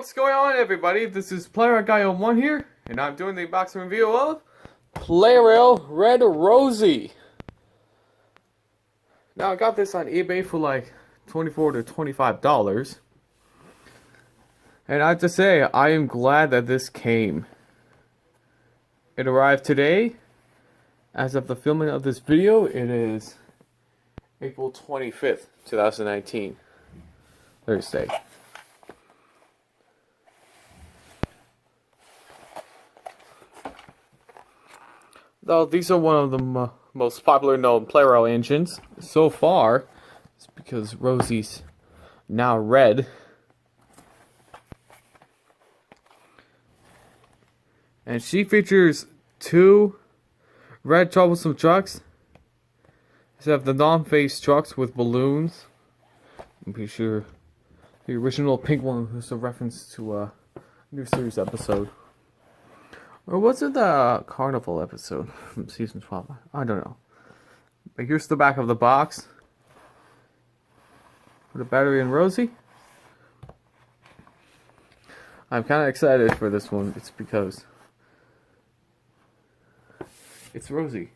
What's going on, everybody? This is Plarail Guy 1 here, and I'm doing the box review of Plarail Red Rosie. Now, I got this on eBay for like $24 to $25. And I have to say, I am glad that this came. It arrived today. As of the filming of this video, it is April 25th, 2019. Thursday. Though these are one of the most popular known Plarail engines so far, it's because Rosie's now red. And she features two red Troublesome trucks. They have the non-face trucks with balloons. I'm pretty sure the original pink one was a reference to a new series episode. Or was it the Carnival episode from season 12? I don't know. But here's the back of the box. With a battery and Rosie. I'm kind of excited for this one. It's because it's Rosie.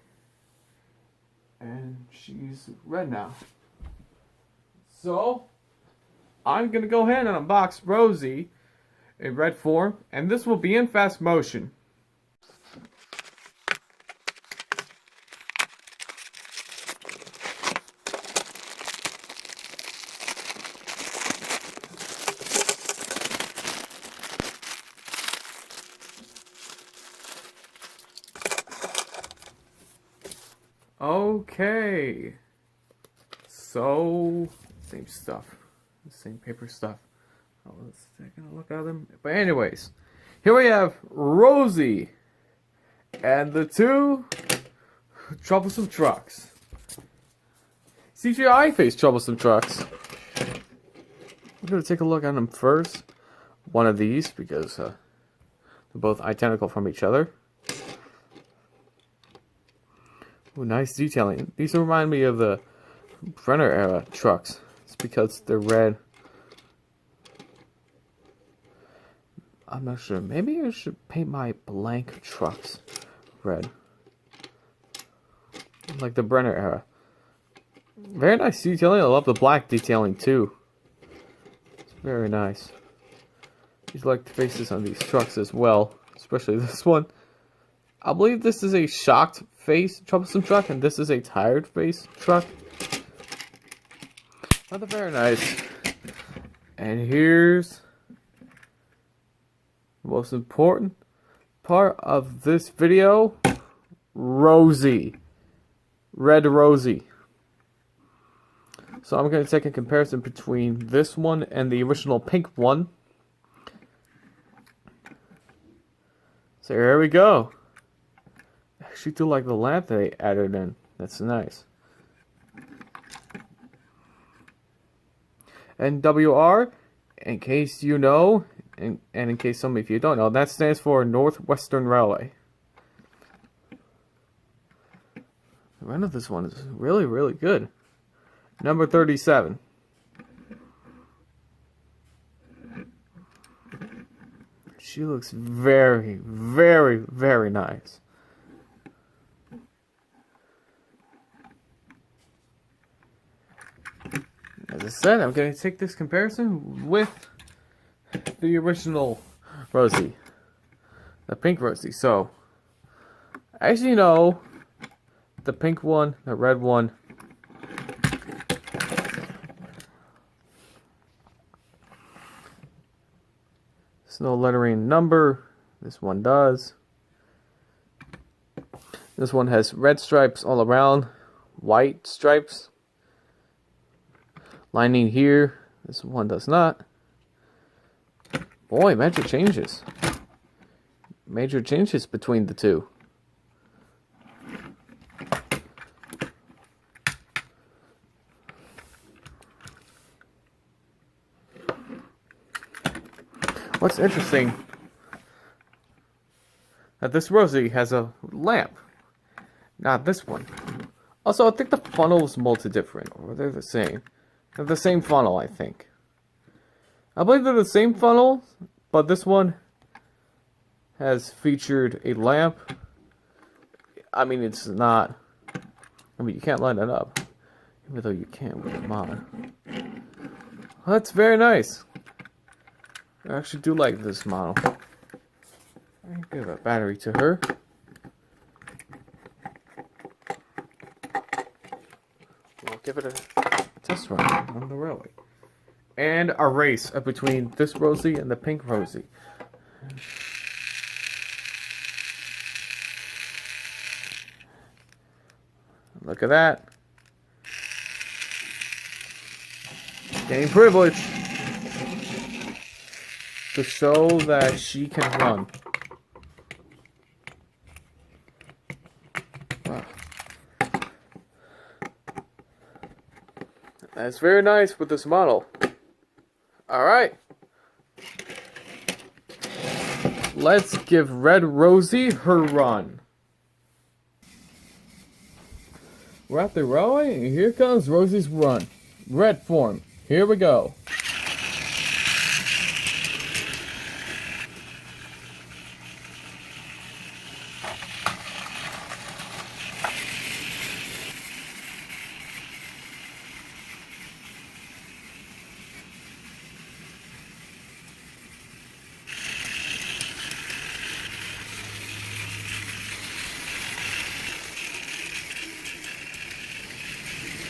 And she's red now. So, I'm going to go ahead and unbox Rosie in red form. And this will be in fast motion. Okay, so same stuff, same paper stuff. Oh, let's take a look at them. But anyways, here we have Rosie and the two Troublesome trucks. CGI face Troublesome trucks. We're gonna take a look at them first. One of these because they're both identical from each other. Ooh, nice detailing. These remind me of the Brenner era trucks. It's because they're red. I'm not sure. Maybe I should paint my blank trucks red. Like the Brenner era. Very nice detailing. I love the black detailing too. It's very nice. These like the faces on these trucks as well. Especially this one. I believe this is a shocked face Troublesome truck, and this is a tired face truck. But they're very nice. And here's the most important part of this video: Rosie. Red Rosie. So I'm going to take a comparison between this one and the original pink one. So here we go. I actually do like the lamp they added in. That's nice. NWR, in case you know, and in case some of you don't know, that stands for Northwestern Railway. The run of this one is really, really good. Number 37. She looks very, very, very nice. As I said, I'm going to take this comparison with the original Rosie. The pink Rosie. So, as you know, the pink one, the red one, there's no lettering number. This one does. This one has red stripes all around, white stripes. Lining here. This one does not. Boy, major changes. Major changes between the two. What's interesting, that this Rosie has a lamp. Not this one. Also, I think the funnel is molded different, or they're the same. They're the same funnel, I think. I believe they're the same funnel, But this one has featured a lamp. I mean, it's not... I mean, you can't line it up. Even though you can with the mod. Well, that's very nice. I actually do like this model. I give a battery to her. We'll give it a test run on the railway. And a race between this Rosie and the pink Rosie. Look at that. Gain privilege to show that she can run. Wow. That's very nice with this model. Alright. Let's give Red Rosie her run. We're at the railway, and here comes Rosie's run. Red form. Here we go.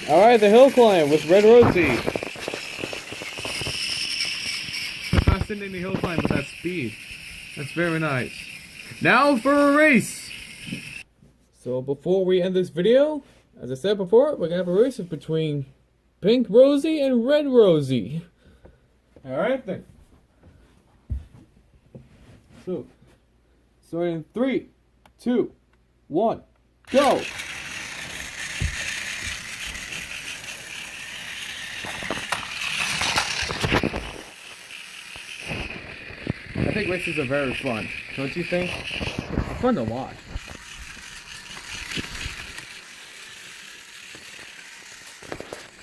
Alright, the hill climb with Red Rosie. Fascinating hill climb with that speed. That's very nice. Now for a race! So before we end this video, as I said before, we're gonna have a race between Pink Rosie and Red Rosie. Alright then. So, starting in 3, 2, 1, go! I think races are very fun, don't you think? It's fun to watch.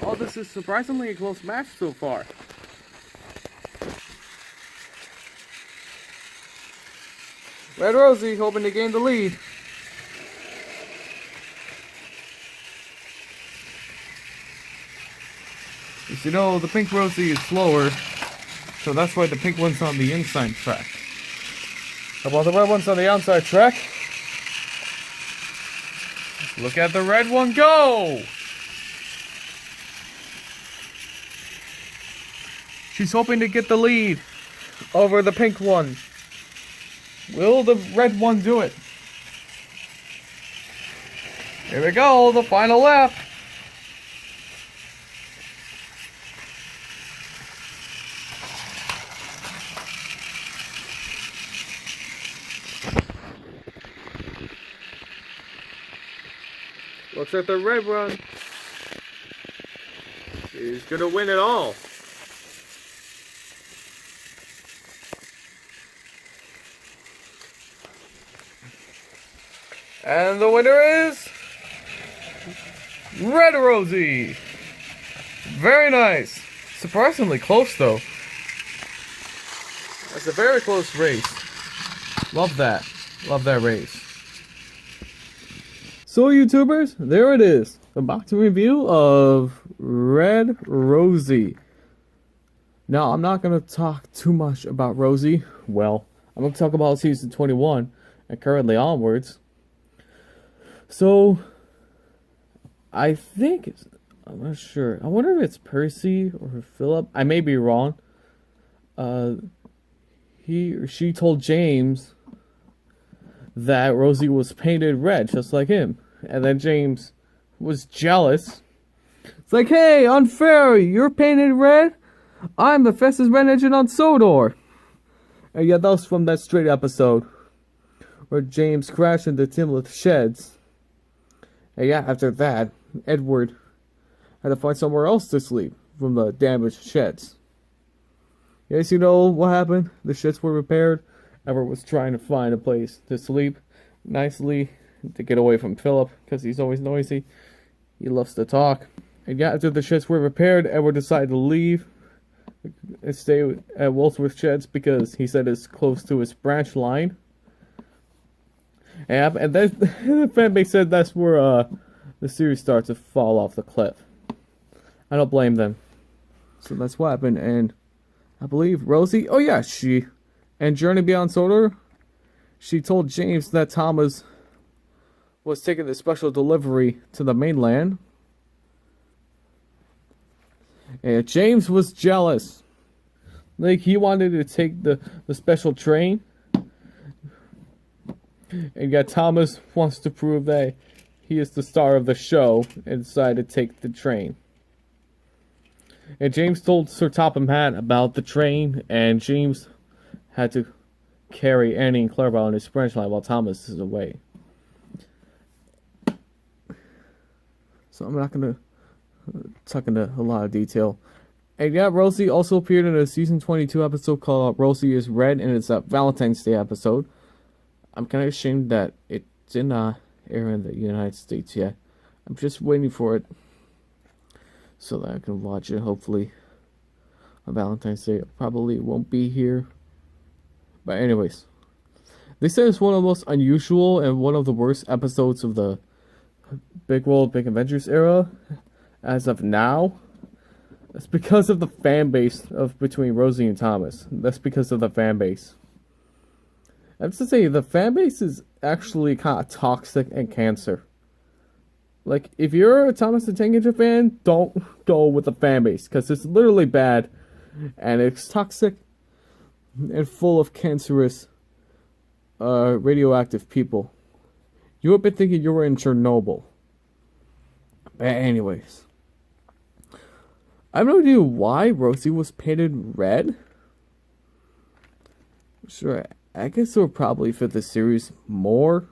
Oh, this is surprisingly a close match so far. Red Rosie hoping to gain the lead. As you know, the pink Rosie is slower. So that's why the pink one's on the inside track. While the red one's on the outside track, look at the red one go! She's hoping to get the lead over the pink one. Will the red one do it? Here we go, the final lap. Looks like the red one is gonna win it all. And the winner is Red Rosie. Very nice. Surprisingly close though. That's a very close race. Love that. Love that race. So YouTubers, there it is. The boxing review of Red Rosie. Now, I'm not going to talk too much about Rosie. Well, I'm going to talk about Season 21 and currently onwards. So, I think, I'm not sure. I wonder if it's Percy or Philip. I may be wrong. He or she told James that Rosie was painted red, just like him. And then James was jealous. It's like, hey, unfair, you're painted red? I'm the fastest red engine on Sodor. And yeah, that was from that straight episode where James crashed into Timlith's sheds. And yeah, after that, Edward had to find somewhere else to sleep from the damaged sheds. Yes, you know what happened? The sheds were repaired. Edward was trying to find a place to sleep nicely to get away from Philip because he's always noisy. He loves to talk. And yeah, after the sheds were repaired, Edward decided to leave stay at Wolfsworth Sheds because he said it's close to his branch line. And then the fanbase said that's where the series starts to fall off the cliff. I don't blame them. So that's what happened, and I believe Rosie, oh yeah, she, and Journey Beyond Solar, she told James that Thomas was taking the special delivery to the mainland. And James was jealous. Like, he wanted to take the special train. And yet Thomas wants to prove that he is the star of the show and decided to take the train. And James told Sir Topham Hatt about the train, and James had to carry Annie and Plarail on his branch line while Thomas is away. So I'm not going to talk into a lot of detail. And yeah, Rosie also appeared in a season 22 episode called Rosie is Red, and it's a Valentine's Day episode. I'm kind of ashamed that it didn't air in the United States yet. I'm just waiting for it so that I can watch it, hopefully, on Valentine's Day. It probably won't be here. But anyways, they said it's one of the most unusual and one of the worst episodes of the Big World, Big Adventures era as of now. That's because of the fan base of between Rosie and Thomas. That's because of the fan base. I have to say, the fan base is actually kind of toxic and cancer. Like, if you're a Thomas the Tank Engine fan, don't go with the fan base, because it's literally bad, and it's toxic and full of cancerous, radioactive people. You would be thinking you were in Chernobyl. But anyways, I have no idea why Rosie was painted red. Sure, I guess it would probably fit the series more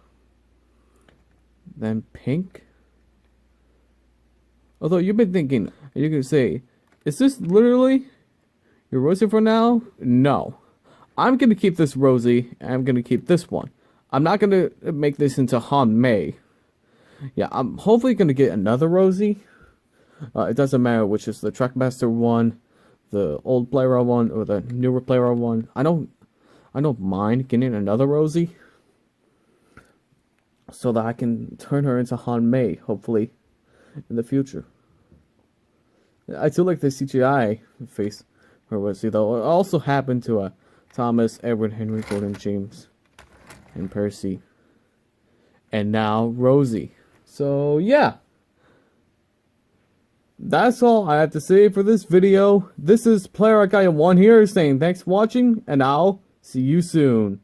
than pink. Although you've been thinking, you can say, is this literally your Rosie for now? No. I'm going to keep this Rosie, and I'm going to keep this one. I'm not going to make this into Han Mei. Yeah, I'm hopefully going to get another Rosie. It doesn't matter which is the Trackmaster one, the old Plarail one, or the newer Plarail one. I don't mind getting another Rosie, so that I can turn her into Han Mei, hopefully, in the future. I do like the CGI face for Rosie, though. It also happened to Thomas, Edward, Henry, Gordon, James, and Percy. And now Rosie. So, yeah. That's all I have to say for this video. This is Player Guy 1 here saying thanks for watching, and I'll see you soon.